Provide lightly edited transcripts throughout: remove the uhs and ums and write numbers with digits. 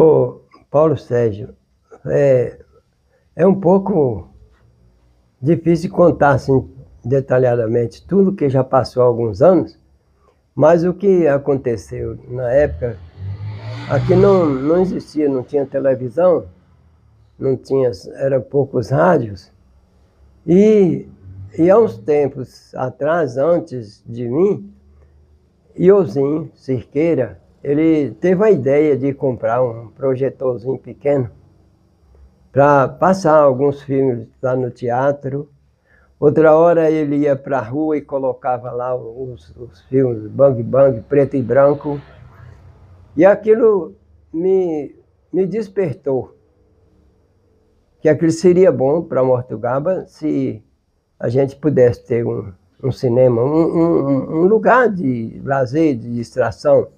Ô, Paulo Sérgio, é, é um pouco difícil contar assim detalhadamente tudo que já passou há alguns anos, mas o que aconteceu na época, aqui não existia, não tinha televisão, não tinha, eram poucos rádios, e, e há uns tempos atrás, antes de mim, Iozinho Cirqueira, ele teve a ideia de comprar um projetorzinho pequeno para passar alguns filmes lá no teatro. Outra hora ele ia para a rua e colocava lá os filmes Bang Bang, preto e branco. E aquilo me despertou, que aquilo seria bom para Mortugaba se a gente pudesse ter um cinema, um lugar de lazer, de distração.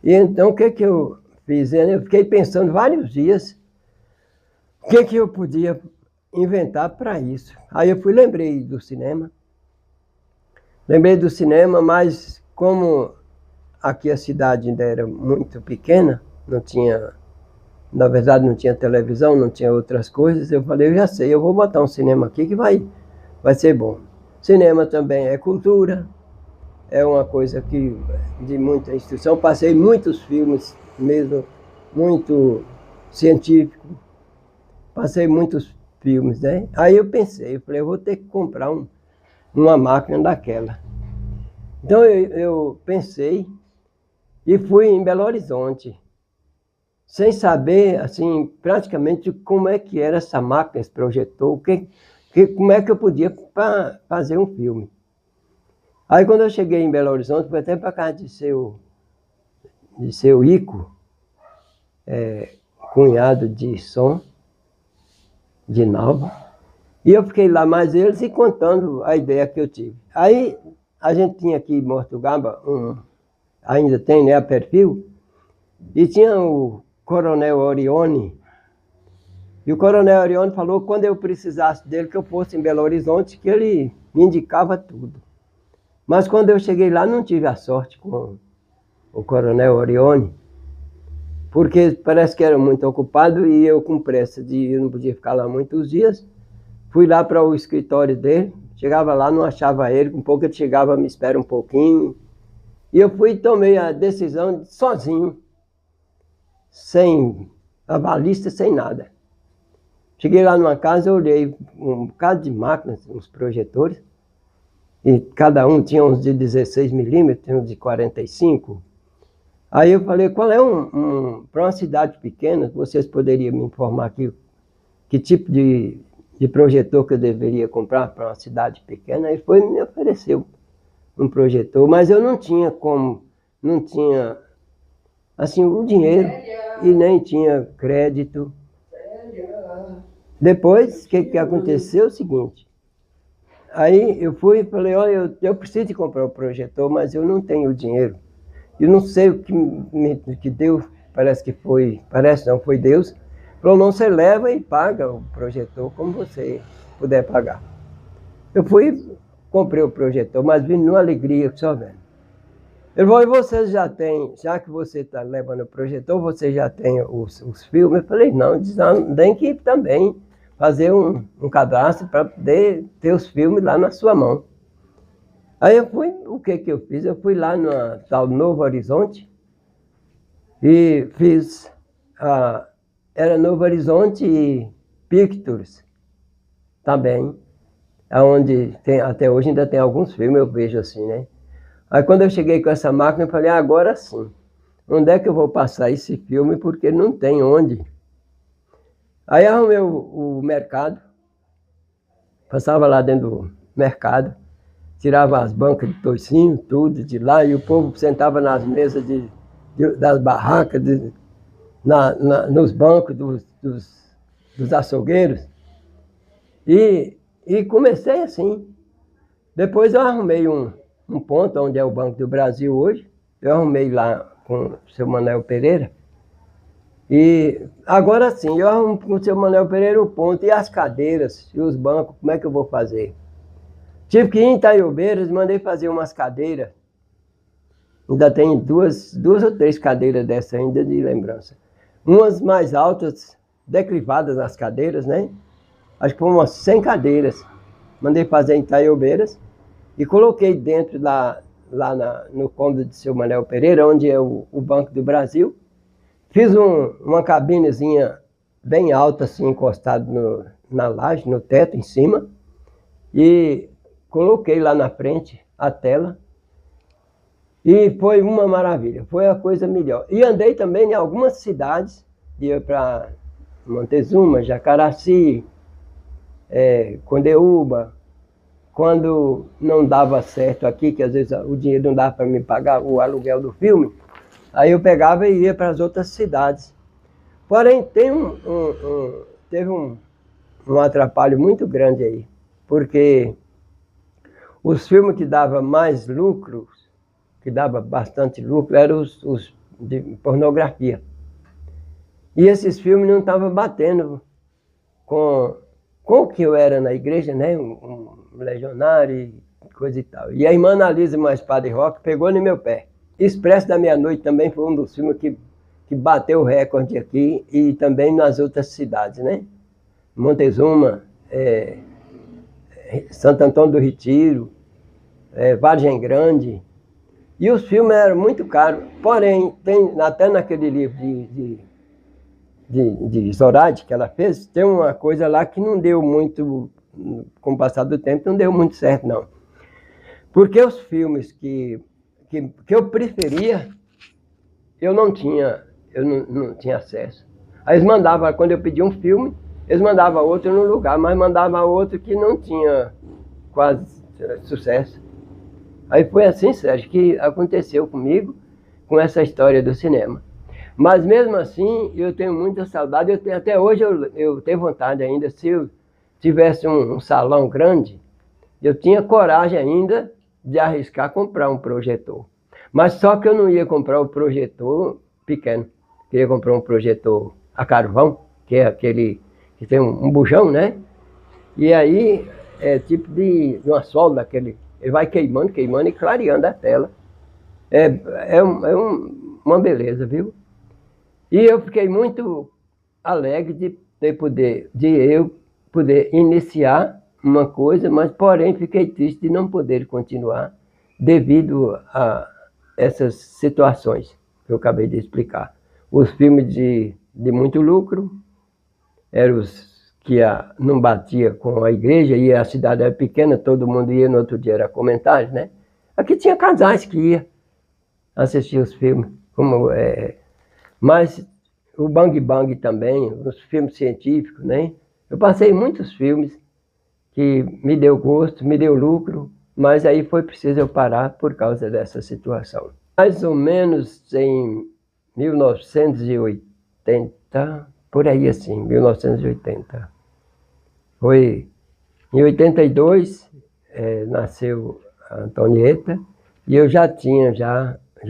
E então o que eu fiz? Eu fiquei pensando vários dias o que eu podia inventar para isso. Aí eu lembrei do cinema. Lembrei do cinema, mas como aqui a cidade ainda era muito pequena, não tinha, na verdade não tinha televisão, não tinha outras coisas, eu falei, eu já sei, eu vou botar um cinema aqui que vai ser bom. Cinema também é cultura, é uma coisa que de muita instrução. Passei muitos filmes mesmo, muito científico. Passei muitos filmes, né? Aí eu pensei, eu falei, eu vou ter que comprar uma máquina daquela. Então eu pensei e fui em Belo Horizonte, sem saber, assim, praticamente como é que era essa máquina, esse projetor, como é que eu podia fazer um filme. Aí quando eu cheguei em Belo Horizonte, fui até para casa de seu Ico, cunhado de som, de Nalva, e eu fiquei lá mais eles e contando a ideia que eu tive. Aí a gente tinha aqui em Mortugaba, ainda tem, né, a Perfil, e tinha o Coronel Orione, e o Coronel Orione falou que quando eu precisasse dele, que eu fosse em Belo Horizonte, que ele me indicava tudo. Mas quando eu cheguei lá, não tive a sorte com o Coronel Orione, porque parece que era muito ocupado e eu com pressa eu não podia ficar lá muitos dias. Fui lá para o escritório dele, chegava lá, não achava ele, com pouco ele chegava, me espera um pouquinho. E eu fui e tomei a decisão sozinho, sem avalista, sem nada. Cheguei lá numa casa, eu olhei um bocado de máquinas, uns projetores, e cada um tinha uns de 16 milímetros, uns de 45. Aí eu falei, qual é para uma cidade pequena, vocês poderiam me informar aqui que tipo de projetor que eu deveria comprar para uma cidade pequena? Ele foi e me ofereceu um projetor, mas eu não tinha assim, o dinheiro e nem tinha crédito. Depois, o que aconteceu? É o seguinte, aí eu fui e falei, olha, eu preciso de comprar o projetor, mas eu não tenho dinheiro. Eu não sei o que deu, parece não, foi Deus. Falou, não, você leva e paga o projetor como você puder pagar. Eu fui, comprei o projetor, mas vim numa alegria, só vendo. Ele falou, e você já tem, já que você está levando o projetor, você já tem os filmes? Eu falei, não, tem que também fazer um cadastro para poder ter os filmes lá na sua mão. Aí eu fui, o que eu fiz? Eu fui lá no tal Novo Horizonte e fiz, era Novo Horizonte e Pictures também, onde até hoje ainda tem alguns filmes, eu vejo assim, né? Aí quando eu cheguei com essa máquina, eu falei, agora sim, onde é que eu vou passar esse filme? Porque não tem onde. Aí arrumei o mercado, passava lá dentro do mercado, tirava as bancas de toicinho, tudo de lá, e o povo sentava nas mesas das barracas, nos bancos dos açougueiros. E comecei assim. Depois eu arrumei um ponto onde é o Banco do Brasil hoje. Eu arrumei lá com o seu Manuel Pereira. E agora sim, eu arrumo com o seu Manuel Pereira o ponto. E as cadeiras e os bancos, como é que eu vou fazer? Tive que ir em Itaiobeiras, mandei fazer umas cadeiras. Ainda tem duas ou três cadeiras dessas ainda de lembrança. umas mais altas, declivadas as cadeiras, né? Acho que foram umas 100 cadeiras. Mandei fazer em Itaiobeiras e coloquei dentro no cômodo de seu Manuel Pereira, onde é o Banco do Brasil. Fiz uma cabinezinha bem alta, assim, encostado na laje, no teto, em cima. E coloquei lá na frente a tela. E foi uma maravilha, foi a coisa melhor. E andei também em algumas cidades, ia para Montezuma, Jacaraci, Condeúba. Quando não dava certo aqui, que às vezes o dinheiro não dava para me pagar o aluguel do filme, aí eu pegava e ia para as outras cidades. Porém, teve um atrapalho muito grande aí, porque os filmes que davam mais lucro, que dava bastante lucro, eram os de pornografia. E esses filmes não estavam batendo com o que eu era na igreja, né? Um legionário e coisa e tal. E a irmã Analisa mais Padre Roque pegou no meu pé. Expresso da Meia-Noite também foi um dos filmes que bateu o recorde aqui e também nas outras cidades, né? Montezuma, Santo Antônio do Retiro, Vargem Grande. E os filmes eram muito caros. Porém, tem até naquele livro de Zoraide que ela fez, tem uma coisa lá que não deu muito, com o passar do tempo, não deu muito certo, não. Porque os filmes que eu preferia, eu não tinha acesso. Aí eles mandavam, quando eu pedia um filme, eles mandavam outro no lugar, mas mandavam outro que não tinha quase sucesso. Aí foi assim, Sérgio, que aconteceu comigo, com essa história do cinema. Mas mesmo assim, eu tenho muita saudade, até hoje eu tenho vontade ainda, se eu tivesse um salão grande, eu tinha coragem ainda de arriscar comprar um projetor. Mas só que eu não ia comprar o projetor pequeno, queria comprar um projetor a carvão, que é aquele que tem um bujão, né? E aí é tipo de uma solda, aquele, ele vai queimando e clareando a tela. Uma beleza, viu? E eu fiquei muito alegre de eu poder iniciar uma coisa, mas porém fiquei triste de não poder continuar devido a essas situações que eu acabei de explicar. Os filmes de muito lucro eram os que não batia com a igreja, e a cidade era pequena, todo mundo ia, no outro dia era comentário, né? Aqui tinha casais que iam assistir os filmes, mas o Bang Bang também, os filmes científicos, né? Eu passei muitos filmes que me deu gosto, me deu lucro, mas aí foi preciso eu parar por causa dessa situação. Mais ou menos em 1980, por aí assim, 1980. Foi em 82, nasceu a Antonieta, e eu já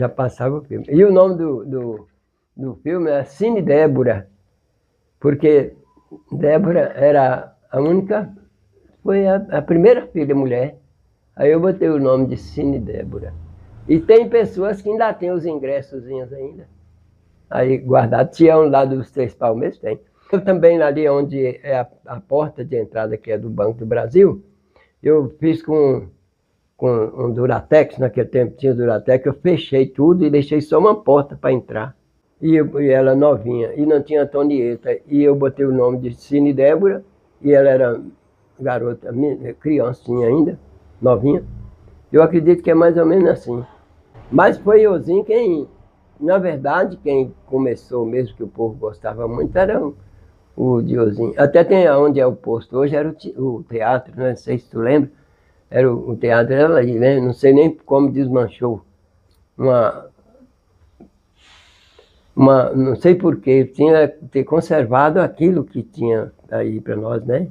passava o filme. E o nome do filme é Cine Débora, porque Débora era foi a primeira filha mulher. Aí eu botei o nome de Cine Débora. E tem pessoas que ainda têm os ingressozinhos ainda. Aí guardado, tinha um lá dos Três Palmeiras, tem. Eu também ali onde é a porta de entrada, que é do Banco do Brasil, eu fiz com um Duratex, naquele tempo tinha Duratex, eu fechei tudo e deixei só uma porta para entrar. E ela novinha, e não tinha Antonieta, e eu botei o nome de Cine Débora, e ela era garota, criancinha ainda, novinha. Eu acredito que é mais ou menos assim. Mas foi Iozinho na verdade, quem começou mesmo, que o povo gostava muito, era o Diozinho. Até tem onde é o posto hoje, era o teatro, né? Não sei se tu lembra, o teatro era ali, né? Não sei nem como desmanchou. Não sei porquê, tinha que ter conservado aquilo que tinha aí para nós, né?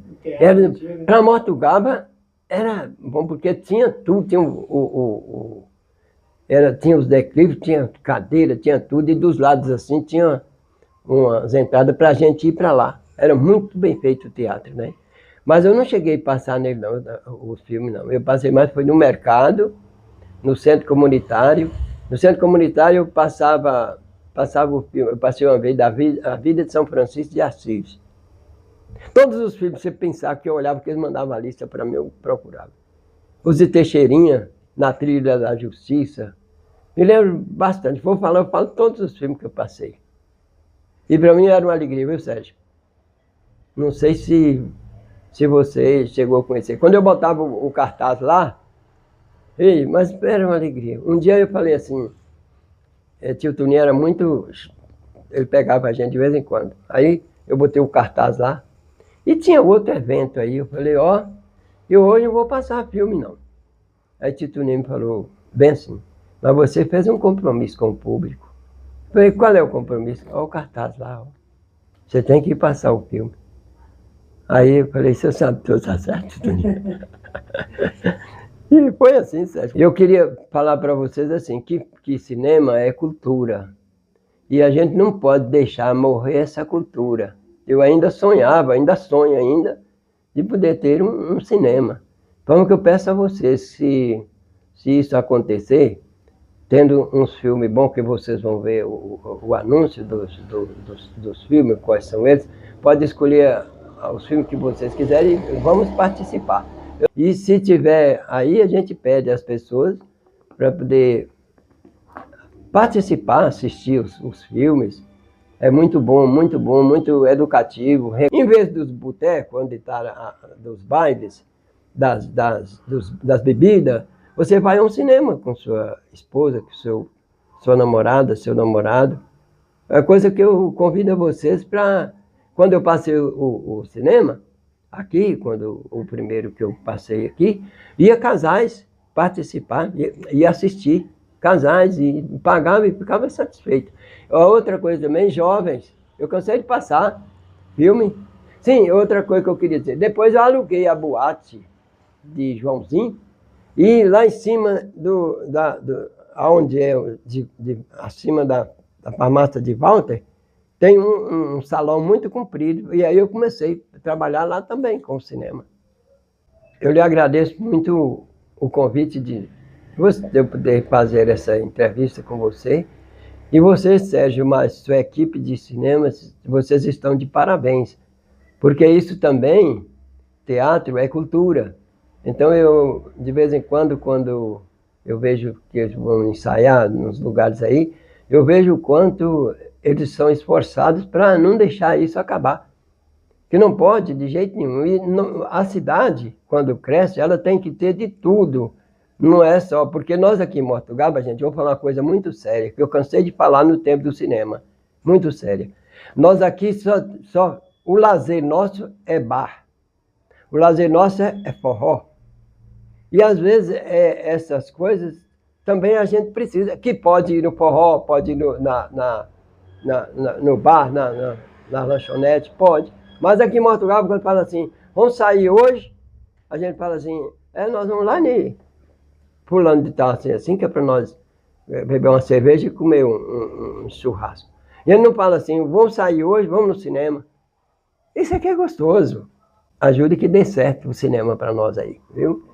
Para Mortugaba era bom, porque tinha tudo, tinha os declives, tinha cadeira, tinha tudo, e dos lados assim tinha umas entradas para a gente ir para lá. Era muito bem feito o teatro, né? Mas eu não cheguei a passar nele, não, o filme, não. Eu passei mais, foi no mercado, no centro comunitário. No centro comunitário eu passava passava o filme, eu passei uma vez A Vida de São Francisco de Assis. Todos os filmes, você pensava que eu olhava, que eles mandavam a lista para mim, eu procurava. Os de Teixeirinha, Na Trilha da Justiça. Me lembro bastante. Vou falar, eu falo todos os filmes que eu passei. E para mim era uma alegria, viu, Sérgio? Não sei se você chegou a conhecer. Quando eu botava o cartaz lá, ei, mas era uma alegria. Um dia eu falei assim, tio Toninho era muito... Ele pegava a gente de vez em quando. Aí eu botei o cartaz lá. E tinha outro evento aí. Eu falei, ó, eu hoje não vou passar filme, não. Aí tio Toninho me falou, bem assim, mas você fez um compromisso com o público. Eu falei, qual é o compromisso? Olha o cartaz lá, ó. Você tem que passar o filme. Aí eu falei, você sabe tudo, tá certo, Toninho? E foi assim, Sérgio. Eu queria falar para vocês assim, que cinema é cultura. E a gente não pode deixar morrer essa cultura. Eu ainda sonhava, ainda sonho ainda, de poder ter um cinema. Então o que eu peço a vocês, se isso acontecer, tendo uns filmes bons que vocês vão ver o anúncio dos filmes, quais são eles, pode escolher os filmes que vocês quiserem e vamos participar. E se tiver aí, a gente pede às pessoas para poder participar, assistir os filmes. É muito bom, muito educativo. Em vez dos botecos, onde está dos bailes, das bebidas, você vai a um cinema com sua esposa, com sua namorada, seu namorado. É a coisa que eu convido a vocês para... Quando eu passei o cinema, aqui, quando o primeiro que eu passei aqui, ia casais participar, ia assistir. Casais, e pagava e ficava satisfeito. A outra coisa também, jovens, eu cansei de passar filme. Sim, outra coisa que eu queria dizer, depois eu aluguei a boate de Joãozinho, e lá em cima onde é, acima da farmácia de Walter, tem um salão muito comprido, e aí eu comecei a trabalhar lá também com o cinema. Eu lhe agradeço muito o convite de eu poder fazer essa entrevista com você. E você, Sérgio, mas sua equipe de cinema, vocês estão de parabéns. Porque isso também, teatro é cultura. Então eu, de vez em quando eu vejo que eles vão ensaiar nos lugares aí, eu vejo o quanto eles são esforçados para não deixar isso acabar. Que não pode de jeito nenhum. E a cidade, quando cresce, ela tem que ter de tudo. Não é só, porque nós aqui em Mortugaba, gente, vamos falar uma coisa muito séria, que eu cansei de falar no tempo do cinema, muito séria. Nós aqui o lazer nosso é bar, o lazer nosso é forró. E às vezes essas coisas também a gente precisa, que pode ir no forró, pode ir no bar, na lanchonete, pode. Mas aqui em Mortugaba, quando fala assim, vamos sair hoje, a gente fala assim, nós vamos lá fulano de tal, assim, que é para nós beber uma cerveja e comer um churrasco. E ele não fala assim, vamos sair hoje, vamos no cinema. Isso aqui é gostoso. Ajude que dê certo o cinema para nós aí, viu?